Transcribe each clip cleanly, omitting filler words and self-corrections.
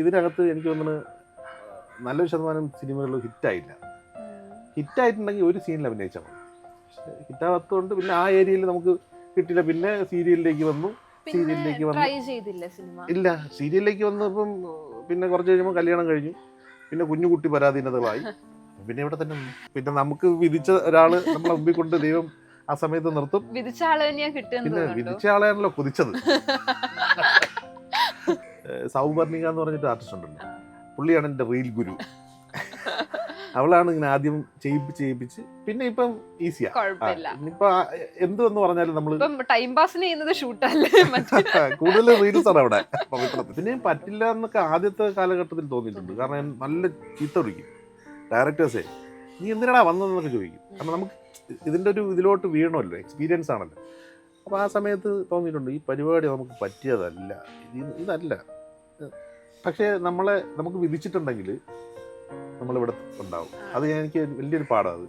ഇതിനകത്ത് എനിക്ക് തോന്നുന്നു നല്ലൊരു ശതമാനം സിനിമകൾ ഹിറ്റായില്ല. ഹിറ്റായിട്ടുണ്ടെങ്കിൽ ഒരു സീനിൽ അഭിനയിച്ചാൽ മതി. പക്ഷേ ഹിറ്റാവാത്തതുകൊണ്ട് പിന്നെ ആ ഏരിയയിൽ നമുക്ക് കിട്ടില്ല. പിന്നെ സീരിയലിലേക്ക് വന്നു. ഇല്ല, സീരിയലിലേക്ക് വന്നപ്പം പിന്നെ കുറച്ച് കഴിയുമ്പോൾ കല്യാണം കഴിഞ്ഞു. പിന്നെ കുഞ്ഞുകുട്ടി പരാധീനതകളായി. പിന്നെ ഇവിടെ തന്നെ പിന്നെ നമുക്ക് വിധിച്ച ഒരാള് നമ്മളെ മുമ്പിൽ കൊണ്ട് ദൈവം ആ സമയത്ത് നിർത്തും. പിന്നെ വിധിച്ച ആളെയാണല്ലോ കൊതിച്ചത്. സൗവർണിക എന്ന് പറഞ്ഞിട്ട് ആർട്ടിസ്റ്റ് ഉണ്ടല്ലോ, പുള്ളിയാണ് എൻ്റെ റീൽ ഗുരു. അവളാണ് ഇങ്ങനെ ആദ്യം ചെയ്യിപ്പിച്ച് പിന്നെ ഇപ്പം ഈസിയാ. ഇനിയിപ്പൊ എന്തെന്ന് പറഞ്ഞാലും നമ്മള് കൂടുതൽ റീൽസ് ആണ് അവിടെ പവിത്രത്തിൽ. പിന്നെ പറ്റില്ല എന്നൊക്കെ ആദ്യത്തെ കാലഘട്ടത്തിൽ തോന്നിയിട്ടുണ്ട്. കാരണം നല്ല ചീത്ത വിളിക്കും ഡയറക്ടേഴ്സേ, നീ എന്തിനാടാ വന്നതെന്നൊക്കെ ചോദിക്കും. കാരണം നമുക്ക് ഇതിൻ്റെ ഒരു ഇതിലോട്ട് വീണമല്ലോ, എക്സ്പീരിയൻസ് ആണല്ലോ. അപ്പോൾ ആ സമയത്ത് തോന്നിയിട്ടുണ്ട് ഈ പരിപാടി നമുക്ക് പറ്റിയതല്ല, ഇതല്ല. പക്ഷേ നമുക്ക് വിധിച്ചിട്ടുണ്ടെങ്കിൽ നമ്മളിവിടെ ഉണ്ടാവും. അത് എനിക്ക് വലിയൊരു പാടാണ്.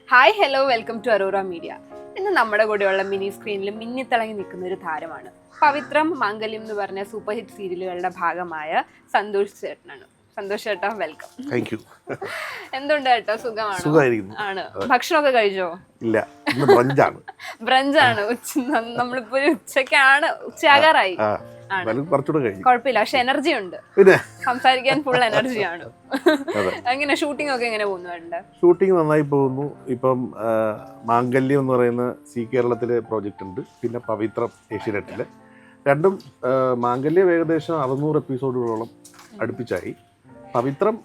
Hi, hello, welcome to Aurora media. ഇന്ന് നമ്മുടെ കൂടെയുള്ള മിനി സ്ക്രീനിൽ മിന്നിത്തിളങ്ങി നിൽക്കുന്ന ഒരു താരമാണ്. പവിത്രം, മാംഗല്യം എന്ന് പറഞ്ഞ സൂപ്പർ ഹിറ്റ് സീരിയലുകളുടെ ഭാഗമായ സന്തോഷ് ചേട്ടനാണ്. സന്തോഷ് ചേട്ടാ, വെൽക്കം. Thank you. എന്തുണ്ട് ചേട്ടാ, സുഖമാണോ? സുഖമായിരിക്കുന്നു. ആണ്. ഭക്ഷണമൊക്കെ കഴിച്ചോ? ഇല്ല, ബ്രഞ്ചാണ്. ബ്രഞ്ചാണ്. നമ്മളിപ്പോ ഉച്ചയാകാറായി. കുഴപ്പമില്ല, പക്ഷെ എനർജി ഉണ്ട്, സംസാരിക്കാൻ ഫുൾ എനർജിയാണ്. എങ്ങനെ ഷൂട്ടിംഗ് ഒക്കെ എങ്ങനെ പോകുന്നുണ്ട്? ഷൂട്ടിംഗ് നന്നായി പോകുന്നു. ഇപ്പം മാംഗല്യം എന്ന് പറയുന്ന സി കേരളത്തിലെ പ്രോജക്റ്റ് ഉണ്ട്, പിന്നെ പവിത്രം ഏഷ്യാനെറ്റിലെ. രണ്ടും മാംഗല്യം ഏകദേശം 600 എപ്പിസോഡുകളോളം അടുപ്പിച്ചായി. പവിത്രം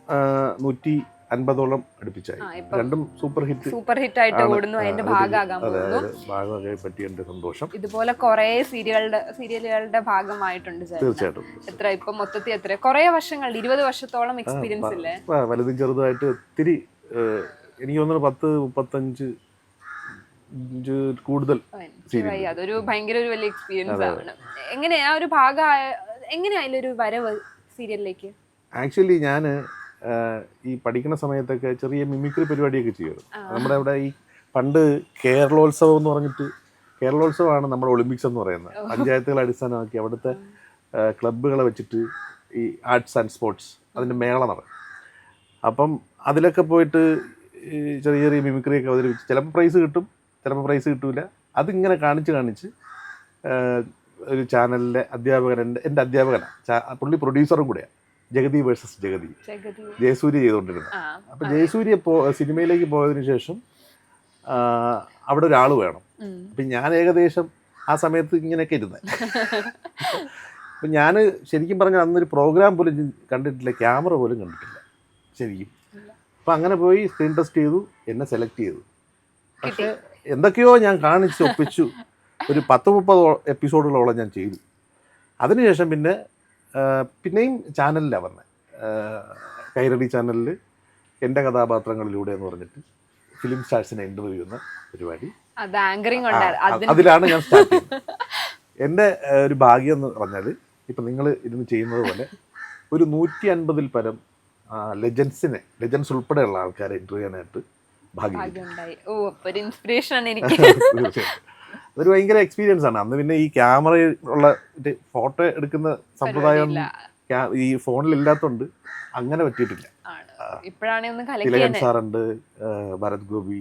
150ഓളം അടുപ്പിച്ചായി. രണ്ടും സൂപ്പർ ഹിറ്റ് ആയിട്ട് ഓടുന്നു. അതിന്റെ ഭാഗമായി പറ്റിയ എന്റെ സന്തോഷം. ഇതുപോലെ കുറെ സീരിയലുകളുടെ ഭാഗമായിട്ടുണ്ട് തീർച്ചയായിട്ടും. എത്ര ഇപ്പൊ മൊത്തത്തിൽ എത്ര കുറെ വർഷങ്ങൾ, 20 വർഷത്തോളം എക്സ്പീരിയൻസ് ഇല്ലേ? വലുതും ചെറുതായിട്ട് ഒത്തിരി. എനിക്ക് തോന്നുന്നു 10-35 കൂടുതൽ. അതൊരു ഭയങ്കര ഒരു വലിയ എക്സ്പീരിയൻസ് ആണ്. എങ്ങനെയാ ഒരു എങ്ങനെയായാലും ഒരു വരവ് സീരിയലിലേക്ക്? ആക്ച്വലി ഞാൻ ഈ പഠിക്കുന്ന സമയത്തൊക്കെ ചെറിയ മിമിക്രി പരിപാടിയൊക്കെ ചെയ്യുമായിരുന്നു. നമ്മുടെ അവിടെ ഈ പണ്ട് കേരളോത്സവം എന്ന് പറഞ്ഞിട്ട്, കേരളോത്സവമാണ് നമ്മുടെ ഒളിമ്പിക്സ് എന്ന് പറയുന്നത്. പഞ്ചായത്തുകളെ അടിസ്ഥാനമാക്കി അവിടുത്തെ ക്ലബ്ബുകളെ വെച്ചിട്ട് ഈ ആർട്സ് ആൻഡ് സ്പോർട്സ് അതിൻ്റെ മേള നടക്കും. അപ്പം അതിലൊക്കെ പോയിട്ട് ഈ ചെറിയ ചെറിയ മിമിക്രിയൊക്കെ അവതരിപ്പിച്ച് ചിലപ്പോൾ പ്രൈസ് കിട്ടും, ചിലപ്പോൾ പ്രൈസ് കിട്ടില്ല. അതിങ്ങനെ കാണിച്ച് ഒരു ചാനലിലെ എൻ്റെ അധ്യാപകനാണ്, പുള്ളി പ്രൊഡ്യൂസറും കൂടെയാണ്. ജഗതി വേഴ്സസ് ജഗതി, ജയസൂര്യ ചെയ്തുകൊണ്ടിരുന്നത്. അപ്പം ജയസൂര്യ സിനിമയിലേക്ക് പോയതിനു ശേഷം അവിടെ ഒരാൾ വേണം. അപ്പം ഞാൻ ഏകദേശം ആ സമയത്ത് ഇങ്ങനെയൊക്കെ ഇരുന്നത്. അപ്പം ഞാൻ ശരിക്കും പറഞ്ഞാൽ അന്നൊരു പ്രോഗ്രാം പോലും കണ്ടിട്ടില്ല, ക്യാമറ പോലും കണ്ടിട്ടില്ല ശരിക്കും. അപ്പം അങ്ങനെ പോയി സ്ക്രീൻ ടെസ്റ്റ് ചെയ്തു, എന്നെ സെലക്ട് ചെയ്തു. പക്ഷേ എന്തൊക്കെയോ ഞാൻ കാണിച്ച് ഒപ്പിച്ചു. ഒരു 10-30 എപ്പിസോഡുകളോളം ഞാൻ ചെയ്തു. അതിനുശേഷം പിന്നെയും ചാനലിലാണ് വന്നത്, കൈരളി ചാനലിൽ എൻ്റെ കഥാപാത്രങ്ങളിലൂടെ എന്ന് പറഞ്ഞിട്ട് ഫിലിം സ്റ്റാർസിനെ ഇൻ്റർവ്യൂ ചെയ്യുന്ന പരിപാടി. അതിലാണ് ഞാൻ സ്റ്റാർട്ട് ചെയ്യുന്നത്. എൻ്റെ ഒരു ഭാഗ്യം എന്ന് പറഞ്ഞാൽ ഇപ്പം നിങ്ങൾ ഇരുന്ന് ചെയ്യുന്നത് പോലെ ഒരു 150-ൽ പരം ലെജൻസ് ഉൾപ്പെടെയുള്ള ആൾക്കാരെ ഇൻ്റർവ്യൂ ചെയ്യാനായിട്ട് ഭാഗ്യം. അതൊരു ഭയങ്കര എക്സ്പീരിയൻസ് ആണ്. അന്ന് പിന്നെ ഈ ക്യാമറ ഉള്ള ഫോട്ടോ എടുക്കുന്ന സമ്പ്രദായം ഈ ഫോണിൽ ഇല്ലാത്തതുകൊണ്ട് അങ്ങനെ പറ്റിയിട്ടില്ല. തിലകൻ സാറുണ്ട്, ഭരത് ഗോപി,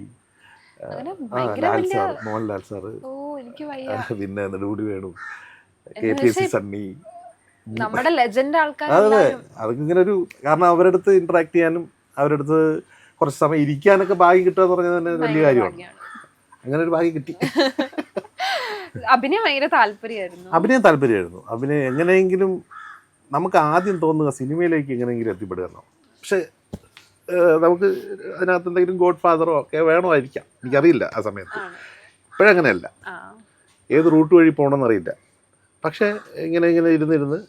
മോഹൻലാൽ സാറ്, പിന്നെ നെടുമുടി വേണു, KPSC സണ്ണി. അതെ, അതൊക്കെ ഇങ്ങനെ ഒരു കാരണം അവരുടെ അടുത്ത് ഇന്ററാക്ട് ചെയ്യാനും അവരുടെ അടുത്ത് കുറച്ച് സമയം ഇരിക്കാനൊക്കെ ഭാഗ്യം കിട്ടുക എന്ന് പറഞ്ഞാൽ തന്നെ വലിയ കാര്യമാണ്. അങ്ങനെ ഒരു ഭാഗ്യം കിട്ടി. അഭിനയം ഭയങ്കര താല്പര്യമായിരുന്നു. അഭിനയം എങ്ങനെയെങ്കിലും നമുക്ക് ആദ്യം തോന്നുക സിനിമയിലേക്ക് എങ്ങനെയെങ്കിലും എത്തിപ്പെടുക എന്നാണ്. പക്ഷെ നമുക്ക് അതിനകത്ത് എന്തെങ്കിലും ഗോഡ് ഫാദറോ ഒക്കെ വേണമായിരിക്കാം, എനിക്കറിയില്ല ആ സമയത്ത്. ഇപ്പോഴങ്ങനെയല്ല, ഏത് റൂട്ട് വഴി പോകണമെന്നറിയില്ല. പക്ഷേ ഇങ്ങനെ ഇരുന്നിരുന്ന്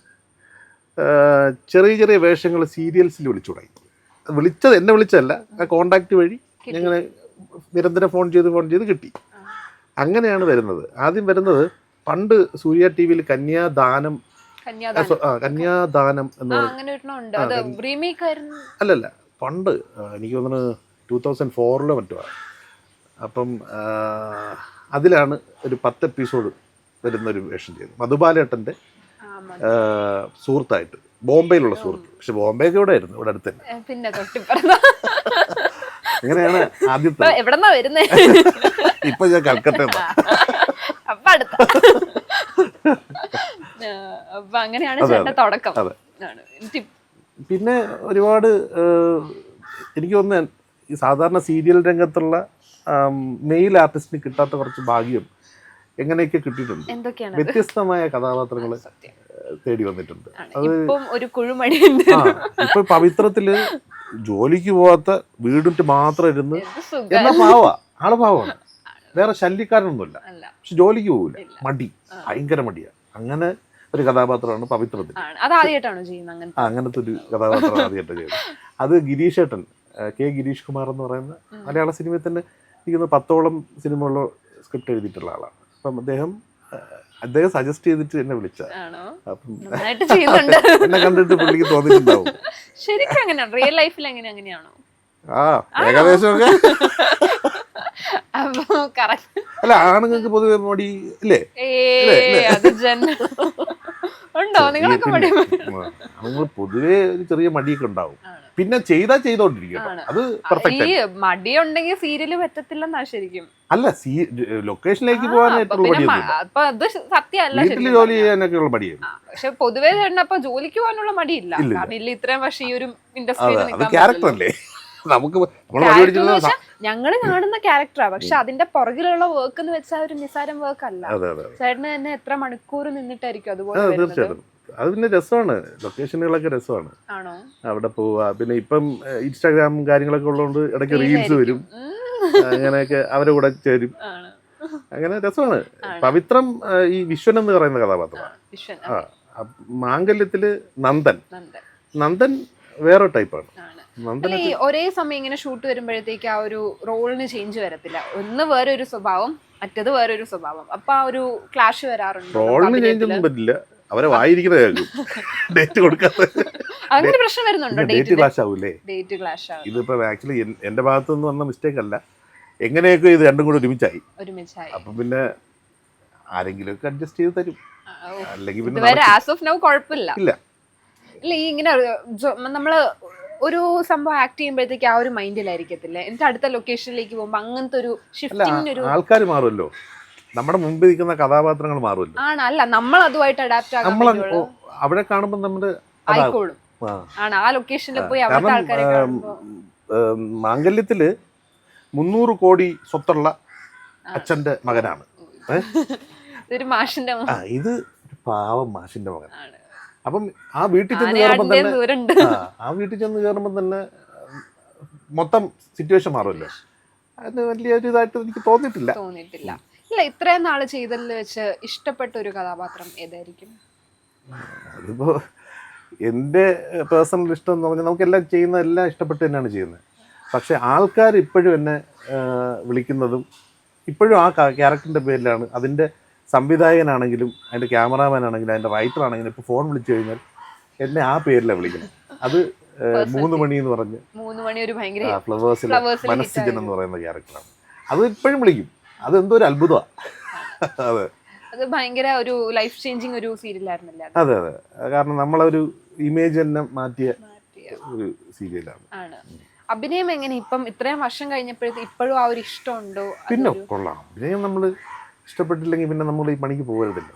ചെറിയ ചെറിയ വേഷങ്ങൾ സീരിയൽസിൽ വിളിച്ചു തുടങ്ങി. എന്നെ വിളിച്ചതല്ല, ആ കോണ്ടാക്ട് വഴി ഞങ്ങൾ നിരന്തരം ഫോൺ ചെയ്ത് കിട്ടി. അങ്ങനെയാണ് വരുന്നത്. ആദ്യം വരുന്നത് പണ്ട് സൂര്യ TV കന്യാദാനം എന്ന് അല്ലല്ല, പണ്ട് എനിക്ക് തോന്നുന്നു 2004 മറ്റോ. അപ്പം അതിലാണ് ഒരു 10 എപ്പിസോഡ് വരുന്നൊരു വേഷം ചെയ്തത്. മധുബാലേട്ടൻ്റെ സുഹൃത്തായിട്ട്, ബോംബെയിലുള്ള സുഹൃത്ത്. പക്ഷെ ബോംബെയൊക്കെ ഇവിടെ ആയിരുന്നു, ഇവിടെ അടുത്ത് തന്നെ. പിന്നെ തൊട്ടിപ്പറന്ന അങ്ങനെയാണ് ആദ്യത്തെ. എവിടെന്നാ വരുന്നേ? ഇപ്പൊ ഞാൻ കൽക്കട്ട. അപ്പൊ അടുത്ത അപ്പൊ അങ്ങനെയാണ് ചേട്ടന്റെ തുടക്കം. പിന്നെ ഒരുപാട് എനിക്ക് തോന്നുന്നു ഈ സാധാരണ സീരിയൽ രംഗത്തുള്ള മെയിൽ ആർട്ടിസ്റ്റിന് കിട്ടാത്ത കുറച്ച് ഭാഗ്യം എങ്ങനെയൊക്കെ കിട്ടിയിട്ടുണ്ട്. വ്യത്യസ്തമായ കഥാപാത്രങ്ങൾ തേടി വന്നിട്ടുണ്ട്. അത് ഇപ്പൊ പവിത്രത്തില് ജോലിക്ക് പോവാത്ത, വീടിട്ട് മാത്രം ഇരുന്ന്, എന്നാ ആള് പാവമാണ്, വേറെ ശല്യക്കാരനൊന്നുമില്ല, പക്ഷെ ജോലിക്ക് പോകില്ല, മടി, ഭയങ്കര മടിയാ. അങ്ങനെ ഒരു കഥാപാത്രമാണ് പവിത്രത്തിൽ. അങ്ങനത്തെ ഒരു കഥാപാത്രം ആദ്യമായിട്ട് ചെയ്തത്. അത് ഗിരീഷ് ഏട്ടൻ, കെ ഗിരീഷ് കുമാർ എന്ന് പറയുന്ന മലയാള സിനിമയിൽ തന്നെ ഇരിക്കുന്ന 10ഓളം സിനിമകളിലോ സ്ക്രിപ്റ്റ് എഴുതിയിട്ടുള്ള ആളാണ്. അപ്പം അദ്ദേഹം സജസ്റ്റ് ചെയ്തിട്ട് എന്നെ വിളിച്ച. അപ്പം എന്നെ കണ്ടിട്ട് പുള്ളിക്ക് തോന്നിയിട്ടുണ്ടാവും. റിയൽ ലൈഫിൽ അങ്ങനെയാണോ? ഏകദേശമൊക്കെ. അല്ല, ആണുങ്ങൾക്ക് പൊതുവെ മടി ഇല്ലേ? ആണുങ്ങൾ പൊതുവെ ഒരു ചെറിയ മടിയൊക്കെ ഉണ്ടാവും. പിന്നെ ചെയ്തോണ്ടിരിക്കും. അത് മടിയുണ്ടെങ്കിൽ സീരിയല് പറ്റത്തില്ലെന്നാ ശരിക്കും. അല്ല, ലൊക്കേഷനിലേക്ക് പോകാൻ വീട്ടില് ജോലി ചെയ്യാനൊക്കെയുള്ള മടിയാണ്. പക്ഷെ പൊതുവെ ചേട്ടനപ്പൊ ജോലിക്ക് പോകാനുള്ള മടിയില്ല. ഇത്രയും വർഷം ഈ ഒരു ഇൻഡസ്ട്രിയിൽ ക്യാരക്ടറല്ലേ നമുക്ക്. ഞങ്ങള് കാണുന്ന ക്യാരക്ടറാ, പക്ഷെ അതിന്റെ പുറകിലുള്ള വർക്ക് എന്ന് വെച്ചാൽ ഒരു നിസാരം വർക്ക് അല്ല. ചേട്ടന് തന്നെ എത്ര മണിക്കൂർ നിന്നിട്ടായിരിക്കും അതുപോലെ. തീർച്ചയായിട്ടും അത് പിന്നെ രസമാണ്. ലൊക്കേഷനുകളൊക്കെ രസമാണ്, അവിടെ പോവാ. പിന്നെ ഇപ്പം ഇൻസ്റ്റാഗ്രാം കാര്യങ്ങളൊക്കെ ഉള്ളതുകൊണ്ട് ഇടയ്ക്ക് റീൽസ് വരും, അങ്ങനെയൊക്കെ അവരെ കൂടെ ചേരും. അങ്ങനെ രസമാണ്. പവിത്രം ഈ വിശ്വൻ എന്ന് പറയുന്ന കഥാപാത്രമാണ്. മാംഗല്യത്തില് നന്ദൻ വേറെ ടൈപ്പാണ്. ഒരേ സമയം ഇങ്ങനെ ഷൂട്ട് വരുമ്പോഴത്തേക്ക് ആ ഒരു റോളിന് ചേഞ്ച് വരത്തില്ല. ഒന്ന് വേറൊരു സ്വഭാവം, മറ്റത് വേറൊരു സ്വഭാവം. അപ്പൊ ആ ഒരു ക്ലാഷ് വരാറുണ്ട്. റോളിന് ചേഞ്ച് ഒന്നും പറ്റില്ല, അവരെ വായിരിക്കുന്ന ഡേറ്റ് കൊടുക്കാത്ത അങ്ങനെ പ്രശ്നം വരുന്നുണ്ടോ? ഡേറ്റ് ക്ലാഷ് ആവൂലേ? ഇതിപ്പോ ആക്ച്വലി എന്റെ ഭാഗത്തു നിന്ന് വന്ന മിസ്റ്റേക്ക് അല്ല, എങ്ങനെയൊക്കെ ഇത് രണ്ടും കൂടെ ഒരുമിച്ചായി. അപ്പൊ പിന്നെ ആരെങ്കിലും ഒക്കെ അഡ്ജസ്റ്റ് ചെയ്ത് തരും. അല്ലെങ്കിൽ കുഴപ്പമില്ല. ഇല്ല, ഈ ഇങ്ങനെ നമ്മള് ഒരു സംഭവം ആക്ട് ചെയ്യുമ്പോഴത്തേക്ക് ആ ഒരു മൈൻഡിലായിരിക്കത്തില്ല. എന്നിട്ട് അടുത്ത ലൊക്കേഷനിലേക്ക് പോകുമ്പോ അങ്ങനത്തെ ഒരു ഷിഫ്റ്റിംഗ്, ആൾക്കാർ മാറുമല്ലോ, നമ്മുടെ മുമ്പിൽ നിൽക്കുന്ന കഥാപാത്രങ്ങൾ മാറുമല്ലോ. അല്ല, നമ്മൾ അതുമായിട്ട് അഡാപ്റ്റ് ആകാൻ അവിടെ കാണുമ്പോൾ നമ്മുടെ ആയിക്കോളും. ആ ലൊക്കേഷനിൽ പോയി അവിടുത്തെ ആൾക്കാരെ കാണുമ്പോൾ. മാംഗല്യത്തില് 300 കോടി സ്വത്തുള്ള അച്ഛന്റെ മകനാണ്. ഇതൊരു മാഷിന്റെ ഇത് പാവം മാഷിന്റെ മകനാണ്. അപ്പം ആ വീട്ടിൽ ചെന്ന് കയറുമ്പോൾ തന്നെ മൊത്തം സിറ്റുവേഷൻ മാറുമല്ലോ. അത് വലിയൊരു ഇതായിട്ട് എനിക്ക് തോന്നിയിട്ടില്ല. ഇല്ല, ഇത്രയും നാള് ചെയ്തതിൽ വെച്ച് ഇഷ്ടപ്പെട്ട ഒരു കഥാപാത്രം ഏതായിരിക്കും? അതിപ്പോ എൻ്റെ പേഴ്സണൽ ഇഷ്ടം എന്ന് പറഞ്ഞാൽ നമുക്കെല്ലാം ചെയ്യുന്നതെല്ലാം ഇഷ്ടപ്പെട്ട് തന്നെയാണ് ചെയ്യുന്നത്. പക്ഷെ ആൾക്കാർ ഇപ്പോഴും എന്നെ വിളിക്കുന്നതും ഇപ്പോഴും ആ ക്യാരക്ടറിൻ്റെ പേരിലാണ്. അതിൻ്റെ സംവിധായകനാണെങ്കിലും അതിൻ്റെ ക്യാമറാമാൻ ആണെങ്കിലും അതിൻ്റെ റൈറ്റർ ആണെങ്കിലും ഇപ്പോൾ ഫോൺ വിളിച്ചു കഴിഞ്ഞാൽ എന്നെ ആ പേരിലാണ് വിളിക്കുന്നത്. അത് 3 മണി എന്ന് പറഞ്ഞ് ഫ്ലവേഴ്സിലെ മനസ്സിജൻ എന്ന് പറയുന്ന ക്യാരക്ടറാണ്. അത് ഇപ്പോഴും വിളിക്കും. അതെന്തോ ഒരു അത്ഭുതമാണ്. അതെ, അത് ഭയങ്കര ഒരു ലൈഫ് ചേഞ്ചിങ് ഒരു സീരിയലായിരുന്നല്ലേ? അതെ, കാരണം നമ്മളൊരു ഇമേജ് തന്നെ മാറ്റിയ ഒരു സീരിയലാണ്. അഭിനയം എങ്ങനെ ഇപ്പം ഇത്രയും വർഷം കഴിഞ്ഞപ്പോഴത്തേക്ക് ഇപ്പോഴും ആ ഒരു ഇഷ്ടമുണ്ടോ? പിന്നെ കൊള്ളാം. അഭിനയം നമ്മൾ ഇഷ്ടപ്പെട്ടില്ലെങ്കിൽ പിന്നെ നമ്മൾ ഈ പണിക്ക് പോകരുതല്ലോ.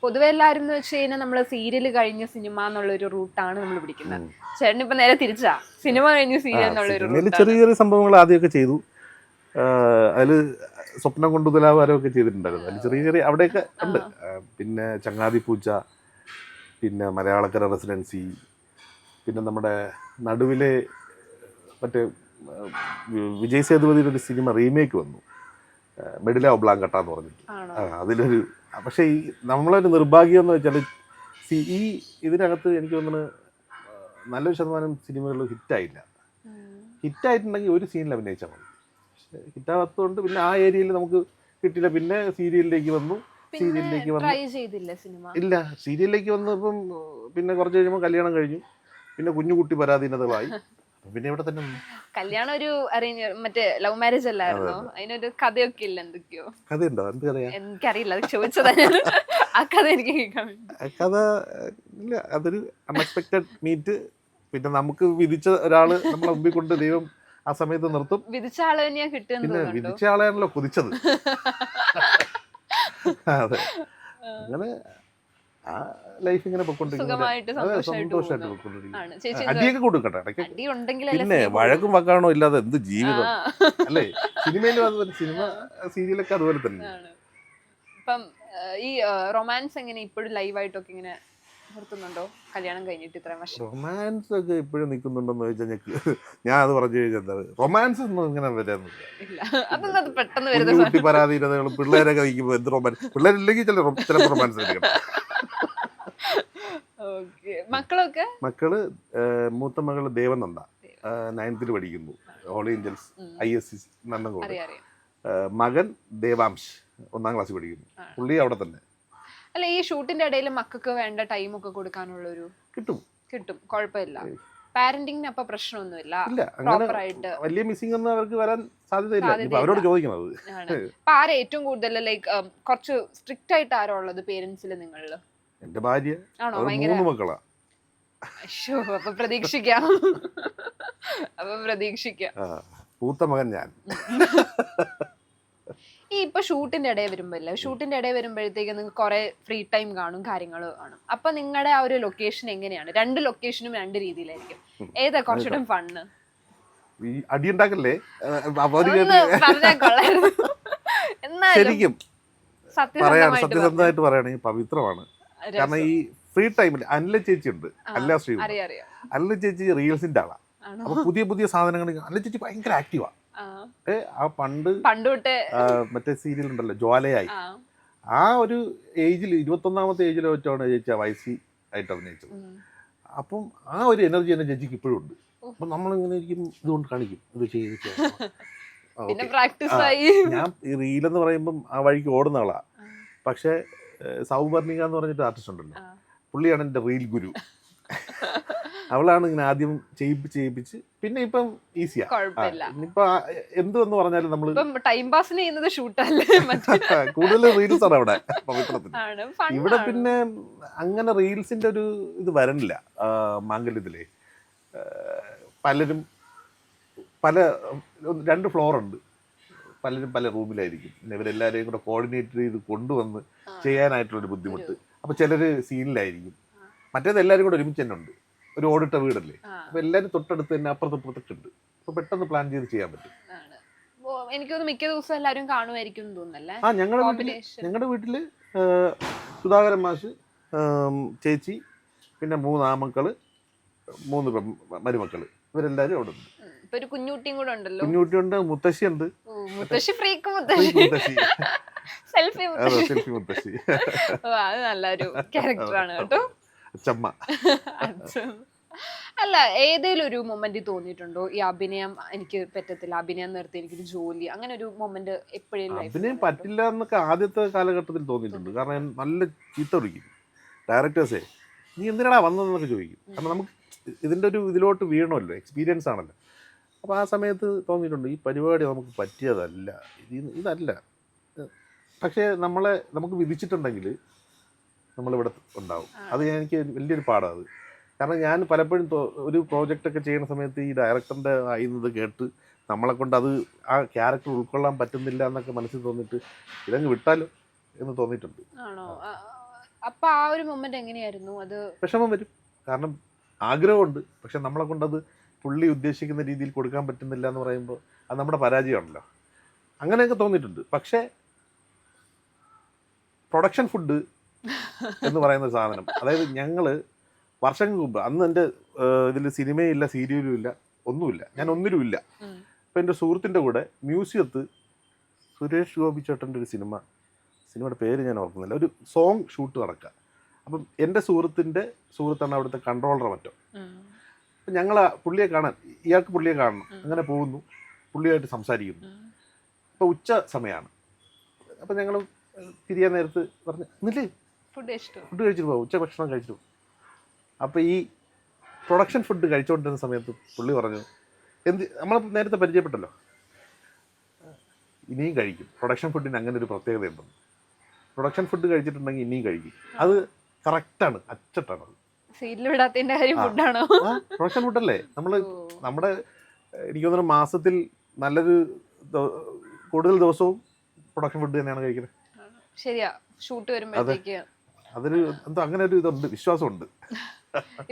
പൊതുവെ എല്ലാവരും എന്ന് വെച്ച് കഴിഞ്ഞാൽ നമ്മള് സീരിയൽ കഴിഞ്ഞ സിനിമ എന്നുള്ളൊരു റൂട്ടാണ് നമ്മൾ പിടിക്കുന്നത്. ചേട്ടൻ ഇപ്പൊ നേരെ തിരിച്ചാ, സിനിമ കഴിഞ്ഞ സീരിയൽ എന്നുള്ളൊരു ചെറിയ ചെറിയ സംഭവങ്ങൾ ആദ്യമൊക്കെ ചെയ്തു. അതില് സ്വപ്നം കൊണ്ട് തുലാഭാരമൊക്കെ ചെയ്തിട്ടുണ്ടായിരുന്നു. അതിൽ ചെറിയ ചെറിയ അവിടെയൊക്കെ ഉണ്ട്. പിന്നെ ചങ്ങാതി പൂച്ച, പിന്നെ മലയാളക്കര റെസിഡൻസി, പിന്നെ നമ്മുടെ നടുവിലെ മറ്റേ വിജയ് സേതുപതിയുടെ ഒരു സിനിമ റീമേക്ക് വന്നു, മെഡില ഒബ്ലാങ്കട്ട എന്ന് പറഞ്ഞിട്ട്. അതിലൊരു പക്ഷേ ഈ നമ്മളൊരു നിർഭാഗ്യം എന്ന് വെച്ചാൽ ഈ ഇതിനകത്ത് എനിക്ക് തോന്നുന്നു നല്ലൊരു ശതമാനം സിനിമകൾ ഹിറ്റായില്ല. ഹിറ്റായിട്ടുണ്ടെങ്കിൽ ഒരു സീനിൽ അഭിനയിച്ചാൽ മതി. പക്ഷേ ഹിറ്റാവാത്തതുകൊണ്ട് പിന്നെ ആ ഏരിയയിൽ നമുക്ക് കിട്ടില്ല. പിന്നെ സീരിയലിലേക്ക് വന്നു. ഇല്ല, സീരിയലിലേക്ക് വന്നപ്പം പിന്നെ കുറച്ച് കഴിയുമ്പോൾ കല്യാണം കഴിഞ്ഞു. പിന്നെ കുഞ്ഞുകുട്ടി പരാധീനതകളായി. പിന്നെ ഇവിടെ തന്നെ നിന്നു. കല്യാണം ഒരു അറേഞ്ച് മറ്റേ ലവ് മാരേജ് അല്ലായിരുന്നോ? അതിനൊരു കഥയൊക്കെ ഇല്ല എന്തൊക്കെയോ? കഥയുണ്ടോ? എന്ത് കഥയാ? എനിക്കറിയില്ല, അത് ചോദിച്ചതാ ഞാൻ. ആ കഥ എനിക്ക് കേൾക്കാൻ വേണ്ടി. കഥ ഇല്ല, അതൊരു അൺഎക്സ്പെക്റ്റഡ് മീറ്റ്. പിന്നെ നമുക്ക് വിധിച്ച ഒരാള് നമ്മളെ മുമ്പിൽ കൊണ്ട് ദൈവം ആ സമയത്ത് നിർത്തും. വിധിച്ച ആള് തന്നെയാ കിട്ടുമെന്ന് പിന്നെ തോന്നുന്നുണ്ടോ? വിധിച്ച ആളെയാണല്ലോ കൊതിച്ചത്. അതെ, അങ്ങനെ ആ ലൈഫ് ഇങ്ങനെ സുഖമായിട്ട് സന്തോഷമായിട്ട് പൊയ്ക്കൊണ്ടിരിക്കുന്നു. ആണ്. ചേച്ചി അടിയൊക്കെ കൊടുക്കട്ടെ ഇടയ്ക്ക്. അടി ഉണ്ടെങ്കിലല്ലേ പിന്നെ സ്നേഹം വഴക്കും വക്കാണോ ഇല്ലാതെ എന്ത് ജീവിതം ആ. അല്ലേ? സിനിമയിലും അതുപോലെ, സിനിമ സീരിയലൊക്കെ അതുപോലെ തന്നെ. ആണ്. ഇപ്പം ഈ റൊമാൻസ് എങ്ങനെ ഇപ്പോഴും ലൈവായിട്ടൊക്കെ ഇങ്ങനെ നിർത്തുന്നുണ്ടോ കല്യാണം കഴിഞ്ഞിട്ട് ഇത്രയും വർഷം? റൊമാൻസ് ഒക്കെ ഇപ്പോഴും നിൽക്കുന്നുണ്ടെന്ന് ചോദിച്ചാൽ ഞാൻ അത് പറഞ്ഞു കഴിഞ്ഞാൽ എന്താ റൊമാൻസ് ഒന്നും ഇങ്ങനെ വരാന്നില്ല. ഇല്ല, അതൊന്നും അത് പെട്ടെന്ന് വരുന്ന കുട്ടി പരാധീനതകളും പിള്ളേരൊക്കെ നിൽക്കുമ്പോൾ എന്ത് റൊമാൻസ്. പിള്ളേരില്ലെങ്കിൽ ചില റൊമാൻസ് ആയിരിക്കും. ഓക്കെ. മക്കളൊക്കെ? മക്കള് മൂത്ത മകള് ദേവനന്ദ 9th പഠിക്കുന്നു, ഹോളി ഏഞ്ചൽസ് ISC നന്നങ്കോട്. അറിയാം അറിയാം. മകൻ ദേവാംശ് 1ാം ക്ലാസ്സിൽ പഠിക്കുന്നു. പുള്ളി അവിടെ തന്നെ. അല്ല, ഈ ഷൂട്ടിന്റെ ഇടയിൽ മക്കൾക്ക് വേണ്ട ടൈം ഒക്കെ കൊടുക്കാനുള്ളൊരു കിട്ടും, കുഴപ്പമില്ല. പാരന്റിങ്ങിന് അപ്പൊ പ്രശ്നമൊന്നുമില്ല. ഇല്ല, പ്രോപ്പർ ആയിട്ട് വലിയ മിസ്സിംഗ് ഒന്നും അവർക്ക് വരാൻ സാധ്യതയില്ല. ഇപ്പൊ അവരോട് ചോദിക്കണത്. അപ്പൊ ആരാ ഏറ്റവും കൂടുതൽ ലൈക്ക് കുറച്ച് സ്ട്രിക്റ്റ് ആയിട്ട് ആരോ ഉള്ളത് പേരൻസിൽ നിങ്ങളില്? എന്റെ ഭാര്യ. ആണോ? അവർ ഭയങ്കര 3 മക്കളാ. അപ്പൊ പ്രതീക്ഷിക്കാം. അപ്പൊ പ്രതീക്ഷിക്കാം. മൂത്ത മകൻ ഞാൻ. ഈ ഇപ്പൊ ഷൂട്ടിന്റെ ഇടയിൽ വരുമ്പോഴത്തേക്ക് നിങ്ങൾക്ക് കുറെ ഫ്രീ ടൈം കാണും, കാര്യങ്ങൾ കാണും. അപ്പൊ നിങ്ങളുടെ ആ ഒരു ലൊക്കേഷൻ എങ്ങനെയാണ്? 2 ലൊക്കേഷനും 2 രീതിയിലായിരിക്കും. ഏതാ കുറച്ചുകൂടെ ഫണ്ണ്? ഈ അടിയുണ്ടാക്കല്ലേ പറഞ്ഞാൽ കൊള്ളായിരുന്നു. എന്നാലും ശരിക്കും സത്യസന്ധമായിട്ട് പറയുകയാണെങ്കിൽ പവിത്രമാണ്. കാരണം ഈ ഫ്രീ ടൈമിൽ അനില ചേച്ചി ഉണ്ട്, അല്ല ശ്രീ. അനില ചേച്ചി റീൽസിന്റെ ആളാ. അപ്പൊ പുതിയ പുതിയ സാധനങ്ങൾ അനില ചേച്ചി ഭയങ്കര ആക്റ്റീവാ. ആ പണ്ട് തൊട്ടേ മറ്റേ സീരിയൽ ഉണ്ടല്ലോ ജ്വാലയായി, ആ ഒരു ഏജിൽ 21ാമത്തെ ഏജിൽ വെച്ചാണ് ചേച്ചി വയസ്സി ആയിട്ട് അഭിനയിച്ചത്. അപ്പം ആ ഒരു എനർജി തന്നെ ചേച്ചിക്ക് ഇപ്പോഴും ഉണ്ട്. അപ്പൊ നമ്മളിങ്ങനെ ഇരിക്കും, ഇതുകൊണ്ട് കാണിക്കും, ഇത് ചെയ്ത്. ഞാൻ ഈ റീലെന്ന് പറയുമ്പം ആ വഴിക്ക് ഓടുന്ന ആളാ. പക്ഷെ സൗവർണിക എന്ന് പറഞ്ഞിട്ട് ആർട്ടിസ്റ്റ് ഉണ്ടല്ലോ, പുള്ളിയാണ് എൻ്റെ റീൽ ഗുരു. അവളാണ് ഇങ്ങനെ ആദ്യം ചെയ്യിപ്പിച്ച് പിന്നെ ഇപ്പം ഈസിയാ. ഇനിയിപ്പൊ എന്തെന്ന് പറഞ്ഞാലും നമ്മള് ടൈം പാസിന് ചെയ്യുന്നത് ഷൂട്ടല്ലേ, കൂടുതൽ റീൽസ് ആണ് അവിടെ പവിത്രത്തിന്. ഇവിടെ പിന്നെ അങ്ങനെ റീൽസിന്റെ ഒരു ഇത് വരണില്ല. മാംഗല്യത്തിലെ പലരും 2 ഫ്ലോർ ഉണ്ട്, പലരും പല റൂമിലായിരിക്കും. പിന്നെ ഇവരെല്ലാവരെയും കൂടെ കോർഡിനേറ്റ് ചെയ്ത് കൊണ്ടുവന്ന് ചെയ്യാനായിട്ടുള്ളൊരു ബുദ്ധിമുട്ട്. അപ്പൊ ചിലര് സീനിലായിരിക്കും, മറ്റേത് എല്ലാവരും കൂടെ ഒരുമിച്ച് തന്നെ ഉണ്ട്. ഒരു ഓടിട്ട വീടല്ലേ, അപ്പൊ എല്ലാരും തൊട്ടടുത്ത് തന്നെ അപ്പുറത്തൊക്കെ ഉണ്ട്. അപ്പൊ പെട്ടെന്ന് പ്ലാൻ ചെയ്ത് ചെയ്യാൻ പറ്റും. എനിക്കൊന്ന് മിക്ക ദിവസം എല്ലാരും കാണുമായിരിക്കും തോന്നുന്നല്ലേ. ഞങ്ങളുടെ വീട്ടില് സുധാകരൻ മാഷ്, ചേച്ചി, പിന്നെ 3 ആമക്കള്, 3 മരുമക്കള്, ഇവരെല്ലാരും അവിടെ ഉണ്ട്. ഒരു കുഞ്ഞുട്ടിയും കൂടെ ഉണ്ടല്ലോ. കുഞ്ഞുട്ടിയുണ്ട്, മുത്തശ്ശി ഉണ്ട്. മുത്തശ്ശി സെൽഫി മുത്തശ്ശി. അത് നല്ലൊരു ക്യാരക്ടറാണ് കേട്ടോ. ചമ്മ. അല്ല, ഏതെങ്കിലും ഒരു മൊമെന്റ് തോന്നിയിട്ടുണ്ടോ ഈ അഭിനയം എനിക്ക് പറ്റത്തില്ല, അഭിനയം നിർത്തി എനിക്കൊരു ജോലി, അങ്ങനെ ഒരു മൊമെന്റ് എപ്പോഴും? അഭിനയം പറ്റില്ല എന്നൊക്കെ ആദ്യത്തെ കാലഘട്ടത്തിൽ തോന്നിയിട്ടുണ്ട്. കാരണം നല്ല ചീത്ത വിളിക്കും ഡയറക്ടേഴ്സേ, നീ എന്തിനാടാ വന്നതെന്നൊക്കെ ചോദിക്കും. കാരണം നമുക്ക് ഇതിൻ്റെ ഒരു ഇതിലോട്ട് വീണമല്ലോ, എക്സ്പീരിയൻസ് ആണല്ലോ. അപ്പോൾ ആ സമയത്ത് തോന്നിയിട്ടുണ്ട് ഈ പരിപാടി നമുക്ക് പറ്റിയതല്ല, ഇതല്ല. പക്ഷേ നമുക്ക് വിധിച്ചിട്ടുണ്ടെങ്കിൽ നമ്മളിവിടെ ഉണ്ടാവും. അത് എനിക്ക് വലിയൊരു പാടാണ്. കാരണം ഞാൻ പലപ്പോഴും ഒരു പ്രോജക്റ്റൊക്കെ ചെയ്യുന്ന സമയത്ത് ഈ ഡയറക്ടറിൻ്റെ ആയിരുന്നത് കേട്ട് നമ്മളെ കൊണ്ട് അത് ആ ക്യാരക്ടർ ഉൾക്കൊള്ളാൻ പറ്റുന്നില്ല എന്നൊക്കെ മനസ്സിൽ തോന്നിയിട്ട് ഇതങ്ങ് വിട്ടാലോ എന്ന് തോന്നിയിട്ടുണ്ട്. അപ്പോൾ ആ ഒരു മൊമെന്റ് എങ്ങനെയായിരുന്നു? അത് വിഷമം വരും, കാരണം ആഗ്രഹമുണ്ട്, പക്ഷെ നമ്മളെ കൊണ്ടത് പുള്ളി ഉദ്ദേശിക്കുന്ന രീതിയിൽ കൊടുക്കാൻ പറ്റുന്നില്ല എന്ന് പറയുമ്പോൾ അത് നമ്മുടെ പരാജയമാണല്ലോ. അങ്ങനെയൊക്കെ തോന്നിയിട്ടുണ്ട്. പക്ഷേ പ്രൊഡക്ഷൻ ഫുഡ് എന്ന് പറയുന്ന സാധനം, അതായത് ഞങ്ങൾ വർഷങ്ങൾക്ക് മുമ്പ്, അന്ന് എൻ്റെ ഇതിൽ സിനിമയില്ല, സീരിയലും ഇല്ല, ഒന്നുമില്ല, ഞാൻ ഒന്നിലുമില്ല. അപ്പം എൻ്റെ സുഹൃത്തിൻ്റെ കൂടെ മ്യൂസിയത്ത് സുരേഷ് ഗോപി ചേട്ടൻ്റെ ഒരു സിനിമയുടെ പേര് ഞാൻ ഓർക്കുന്നില്ല, ഒരു സോങ് ഷൂട്ട് നടക്കുക. അപ്പം എൻ്റെ സുഹൃത്താണ് അവിടുത്തെ കൺട്രോളർ മറ്റോ. അപ്പം ഞങ്ങൾ ഇയാൾക്ക് പുള്ളിയെ കാണണം, അങ്ങനെ പോകുന്നു, പുള്ളിയായിട്ട് സംസാരിക്കുന്നു. അപ്പോൾ ഉച്ച സമയമാണ്. അപ്പം ഞങ്ങൾ തിരിയാൻ നേരത്ത് പറഞ്ഞു എന്നിട്ട് ഫുഡ് കഴിച്ചിട്ട് പോകും, ഉച്ച ഭക്ഷണം കഴിച്ചിട്ട് പോകും. അപ്പോൾ ഈ പ്രൊഡക്ഷൻ ഫുഡ് കഴിച്ചുകൊണ്ടിരുന്ന സമയത്ത് പുള്ളി പറഞ്ഞു, നമ്മൾ നേരത്തെ പരിചയപ്പെട്ടല്ലോ, ഇനിയും കഴിക്കും, പ്രൊഡക്ഷൻ ഫുഡിന് അങ്ങനെ ഒരു പ്രത്യേകതയുണ്ടെന്ന്. പ്രൊഡക്ഷൻ ഫുഡ് കഴിച്ചിട്ടുണ്ടെങ്കിൽ ഇനിയും കഴിക്കും. അത് കറക്റ്റാണ്, അച്ചട്ടാണ്. സീരിയൽ കാര്യം ഫുഡാണോ? പ്രൊഡക്ഷൻ ഫുഡല്ലേ. നമ്മുടെ എനിക്ക് തോന്നുന്നു മാസത്തിൽ നല്ലൊരു കൂടുതൽ ദിവസവും പ്രൊഡക്ഷൻ ഫുഡ് തന്നെയാണ് കഴിക്കുന്നത്. ശരിയാ, ഷൂട്ട് വരുമ്പോഴത്തേക്ക് അതൊരു എന്തോ അങ്ങനെ ഒരു ഇതുണ്ട്, വിശ്വാസമുണ്ട്.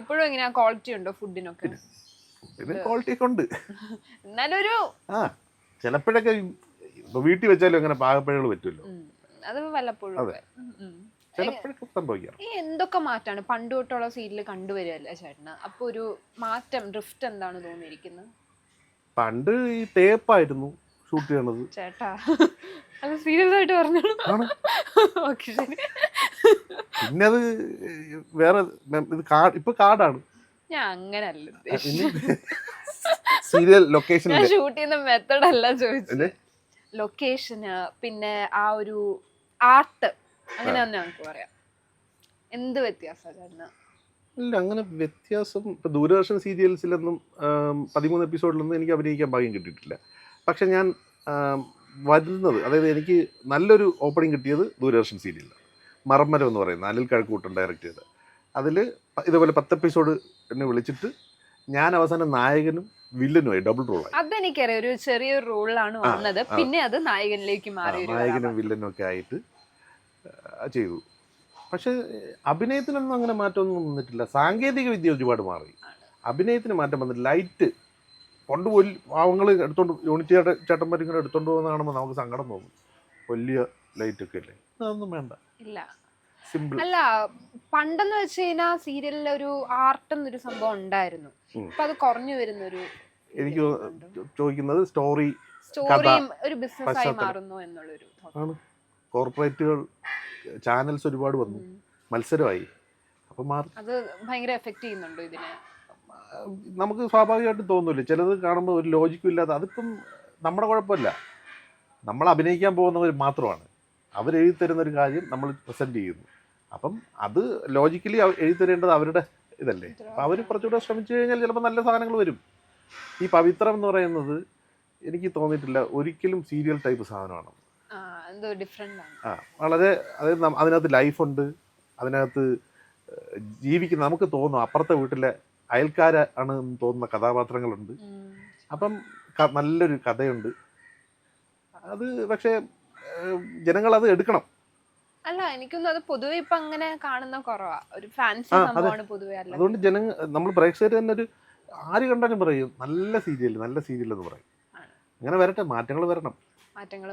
ഇപ്പോഴും എങ്ങനെയാ, ക്വാളിറ്റി ഉണ്ടോ ഫുഡിനൊക്കെ? പിന്നെ ക്വാളിറ്റി ഒക്കെ ഉണ്ട്. എന്നാലൊരു ചിലപ്പോഴൊക്കെ വീട്ടിൽ വെച്ചാലും അങ്ങനെ പാകപ്പിഴകൾ പറ്റുമല്ലോ, അത് വല്ലപ്പോഴും. ചിലപ്പോഴൊക്കെ സംഭവിക്കാം. ഈ എന്തൊക്കെ മാറ്റാണ് പണ്ട് തൊട്ടുള്ള സീരിയൽ കണ്ടുവരുമല്ലേ ചേട്ടന്? അപ്പൊ ഒരു മാറ്റം, ഡ്രിഫ്റ്റ് എന്താണ് തോന്നിയിരിക്കുന്നത്? പണ്ട് ഈ ടേപ്പായിരുന്നു ഷൂട്ട് ചെയ്യണത്. ചേട്ടാ അത് സീരിയസ് ആയിട്ട് പറഞ്ഞോളൂ. ഓക്കെ ശരി. പിന്നെ അത് വേറെ ഇത് ഇപ്പൊ കാർഡാണ്. ഞാൻ അങ്ങനല്ല സീരിയൽ ലൊക്കേഷൻ ഷൂട്ട് ചെയ്യുന്ന മെത്തഡ് അല്ല ചോദിച്ചത്. ലൊക്കേഷന്, പിന്നെ ആ ഒരു ആർട്ട്, അങ്ങനെ തന്നെ നമുക്ക് പറയാം. എന്ത് വ്യത്യാസമാണ്? ഇല്ല, അങ്ങനെ വ്യത്യാസം ഇപ്പൊ ദൂരദർശൻ സീരിയൽസിലൊന്നും 13 എപ്പിസോഡിലൊന്നും എനിക്ക് അഭിനയിക്കാൻ ഭാഗ്യം കിട്ടിയിട്ടില്ല. പക്ഷെ ഞാൻ വരുന്നത്, അതായത് എനിക്ക് നല്ലൊരു ഓപ്പണിംഗ് കിട്ടിയത് ദൂരദർശൻ സീരിയലിൽ മറമരം എന്ന് പറയുന്നത് അനിൽ കഴക്കൂട്ടൻ ഡയറക്റ്റ് ചെയ്ത്. അതിൽ ഇതുപോലെ 10 എപ്പിസോഡ് എന്നെ വിളിച്ചിട്ട് ഞാൻ അവസാനം നായകനും വില്ലനുമായി ഡബിൾ റോളായി. അതെനിക്കറിയാം, ഒരു ചെറിയൊരു റോളിലാണ് വന്നത്, പിന്നെ അത് നായകനിലേക്ക് മാറി, നായകനും വില്ലനും ഒക്കെ ആയിട്ട് ചെയ്തു. പക്ഷെ അഭിനയത്തിനൊന്നും അങ്ങനെ മാറ്റമൊന്നും വന്നിട്ടില്ല. സാങ്കേതിക വിദ്യ ഒരുപാട് മാറി, അഭിനയത്തിന് മാറ്റം വന്നിട്ടില്ല. ലൈറ്റ് കൊണ്ട് പാവങ്ങൾ എടുത്തോണ്ട്, യൂണിറ്റ് ചേട്ടന്മാർ ഇങ്ങനെ എടുത്തോണ്ട് പോകുന്ന കാണുമ്പോൾ നമുക്ക് സങ്കടം തോന്നും. വലിയ ലൈറ്റൊക്കെ അല്ലേ, അതൊന്നും വേണ്ട. ഇല്ല, സിമ്പിൾ. അല്ല പണ്ടെന്ന് വെച്ച് കഴിഞ്ഞാൽ സീരിയലിൽ ഒരു ആർട്ട് എന്നൊരു സംഭവം ഉണ്ടായിരുന്നു. ഇപ്പൊ അത് കുറഞ്ഞു വരുന്നൊരു, എനിക്ക് ചോദിക്കുന്നത് സ്റ്റോറിയും ഒരു ബിസിനസ് ആയി മാറുന്നു എന്നുള്ളൊരു ആണ്. കോർപ്പറേറ്റുകൾ, ചാനൽസ് ഒരുപാട് വന്നു, മത്സരമായി. അപ്പം അത് ഭയങ്കര എഫക്ട് ചെയ്യുന്നുണ്ടോ ഇതിനെ? നമുക്ക് സ്വാഭാവികമായിട്ടും തോന്നൂല്ലേ, ചിലത് കാണുമ്പോൾ ഒരു ലോജിക്കും ഇല്ലാതെ. അതിപ്പം നമ്മുടെ കുഴപ്പമില്ല, നമ്മൾ അഭിനയിക്കാൻ പോകുന്നവർ മാത്രമാണ്. അവരെഴുതി തരുന്നൊരു കാര്യം നമ്മൾ പ്രസൻറ്റ് ചെയ്യുന്നു. അപ്പം അത് ലോജിക്കലി എഴുതി തരേണ്ടത് അവരുടെ ഇതല്ലേ. അപ്പം അവർ കുറച്ചുകൂടെ ശ്രമിച്ചു കഴിഞ്ഞാൽ ചിലപ്പോൾ നല്ല സാധനങ്ങൾ വരും. ഈ പവിത്രം എന്ന് പറയുന്നത് എനിക്ക് തോന്നിയിട്ടില്ല ഒരിക്കലും സീരിയൽ ടൈപ്പ് സാധനമാണ്. വളരെ, അതായത് അതിനകത്ത് ലൈഫുണ്ട്, അതിനകത്ത് ജീവിക്കുന്ന, നമുക്ക് തോന്നും അപ്പുറത്തെ വീട്ടിലെ അയൽക്കാരാണ് തോന്നുന്ന കഥാപാത്രങ്ങളുണ്ട്. അപ്പം നല്ലൊരു കഥയുണ്ട്. അത് പക്ഷേ ജനങ്ങൾ അത് എടുക്കണം. അല്ല, എനിക്കൊന്നും അത് പൊതുവെ ഇപ്പൊ അങ്ങനെ കാണുന്ന കുറവാ, ഒരു ഫാൻസി സംഭവമാണ് പൊതുവെ. അതുകൊണ്ട് നമ്മൾ പ്രേക്ഷകർ തന്നെ ആര് കണ്ടാലും പറയും നല്ല സീരിയൽ, നല്ല സീരിയൽ എന്ന് പറയും. അങ്ങനെ വരട്ടെ, മാറ്റങ്ങൾ വരണം. മാറ്റങ്ങൾ